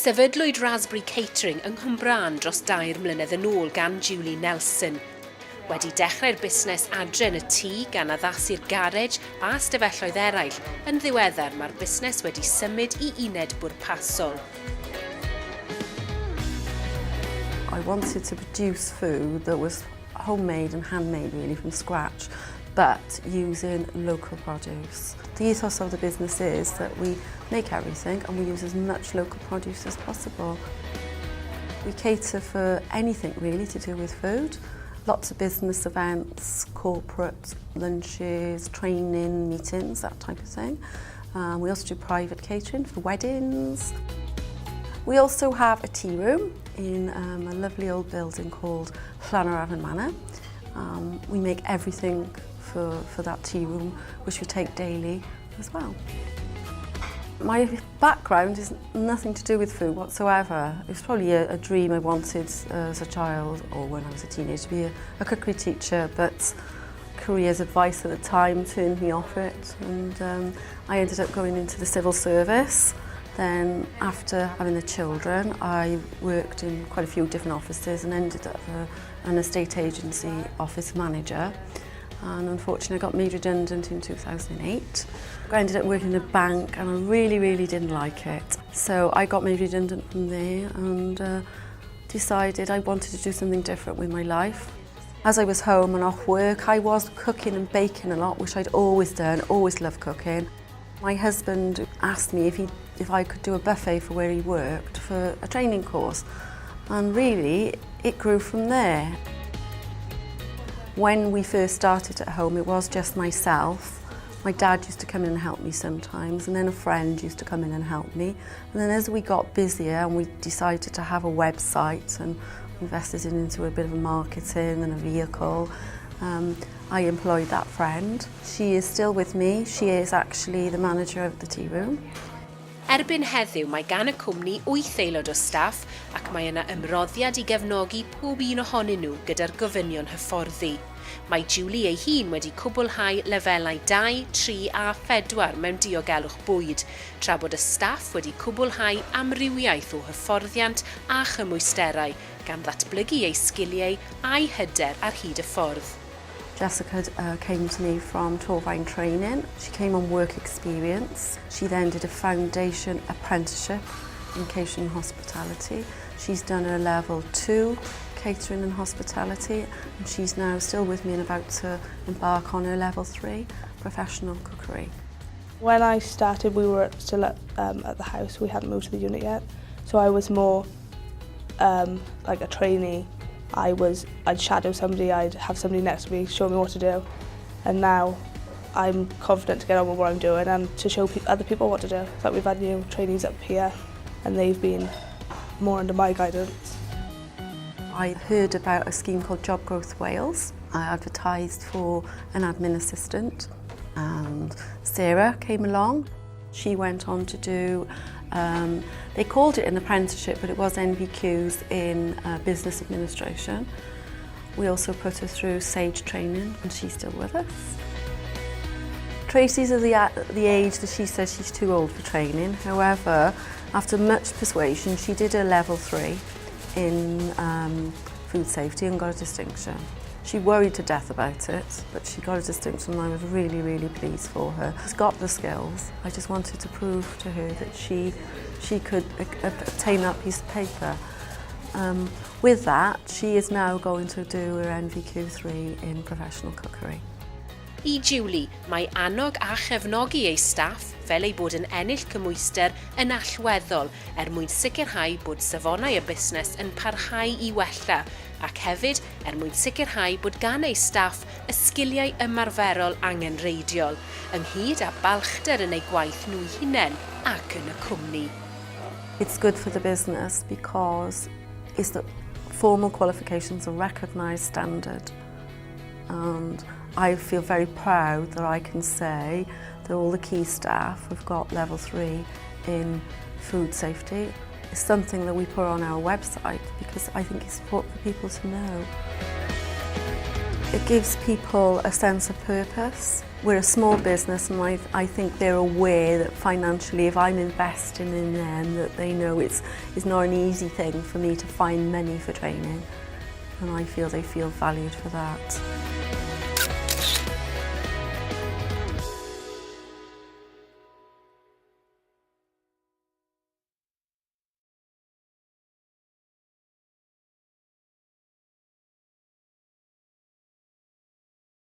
Sefydlwyd Raspberry Catering yng Cwmbran dros 2 mlynedd yn ôl gan Julie Nelson. Wedi dechrau'r busnes adre yn y tŷ gan addasu'r garej a stafelloedd eraill, yn ddiweddar mae'r busnes wedi symud I uned bwrpasol. I wanted to produce food that was homemade and handmade really from scratch, but using local produce. The ethos of the business is that we make everything and we use as much local produce as possible. We cater for anything really to do with food. Lots of business events, corporate lunches, training, meetings, that type of thing. We also do private catering for weddings. We also have a tea room in a lovely old building called Cwmbran Manor. We make everything for that tea room, which we take daily as well. My background is nothing to do with food whatsoever. It was probably a dream I wanted as a child or when I was a teenager to be a cookery teacher, but careers advice at the time turned me off it, and I ended up going into the civil service. Then after having the children, I worked in quite a few different offices and ended up an estate agency office manager. And unfortunately I got made redundant in 2008. I ended up working in a bank and I really didn't like it. So I got made redundant from there and decided I wanted to do something different with my life. As I was home and off work, I was cooking and baking a lot, which I'd always done, always loved cooking. My husband asked me if I could do a buffet for where he worked for a training course. And really, it grew from there. When we first started at home, it was just myself. My dad used to come in and help me sometimes, and then a friend used to come in and help me. And then as we got busier and we decided to have a website and invested into a bit of marketing and a vehicle, I employed that friend. She is still with me. She is actually the manager of the tea room. Erbyn heddiw mae gan y cwmni 8 aelod o staff ac mae yna ymroddiad I gefnogi pob un ohonyn nhw gyda'r gofynion hyfforddi. Mae Julie ei hun wedi cwblhau lefelau 2, 3 a 4 mewn diogelwch bwyd, tra bod y staff wedi cwblhau amrywiaeth o hyfforddiant a chymwysterau gan ddatblygu ei sgiliau a'i hyder ar hyd y ffordd. Jessica came to me from Cwmbran training. She came on work experience. She then did a foundation apprenticeship in catering and hospitality. She's done her level 2 catering and hospitality, and she's now still with me and about to embark on her level 3 professional cookery. When I started, we were still at the house. We hadn't moved to the unit yet, so I was more like a trainee. I'd shadow somebody, I'd have somebody next to me show me what to do, and now I'm confident to get on with what I'm doing and to show other people what to do. Like we've had new trainees up here and they've been more under my guidance. I heard about a scheme called Job Growth Wales. I advertised for an admin assistant and Sarah came along. She went on to do, they called it an apprenticeship, but it was NVQs in business administration. We also put her through SAGE training and she's still with us. Tracy's at the age that she says she's too old for training. However, after much persuasion, she did her level 3 in food safety and got a distinction. She worried to death about it, but she got a distinction and I was really pleased for her. She's got the skills. I just wanted to prove to her that she could obtain that piece of paper. With that, she is now going to do her NVQ3 in professional cookery. I Julie, mae annog a chefnogi ei staff fel ei bod yn ennill cymwyster yn allweddol mwyn sicrhau bod safonau y busnes yn parhau I wella ac hefyd mwyn sicrhau bod gan ei staff y sgiliau ymarferol angenreidiol ynghyd â balchder yn ei gwaith nhw hunain ac yn y cwmni. It's good for the business because it's the formal qualifications are recognised standard, and I feel very proud that I can say that all the key staff have got level 3 in food safety. It's something that we put on our website because I think it's important for people to know. It gives people a sense of purpose. we're a small business, and I think they're aware that financially, if I'm investing in them, that they know it's not an easy thing for me to find money for training, and I feel they feel valued for that.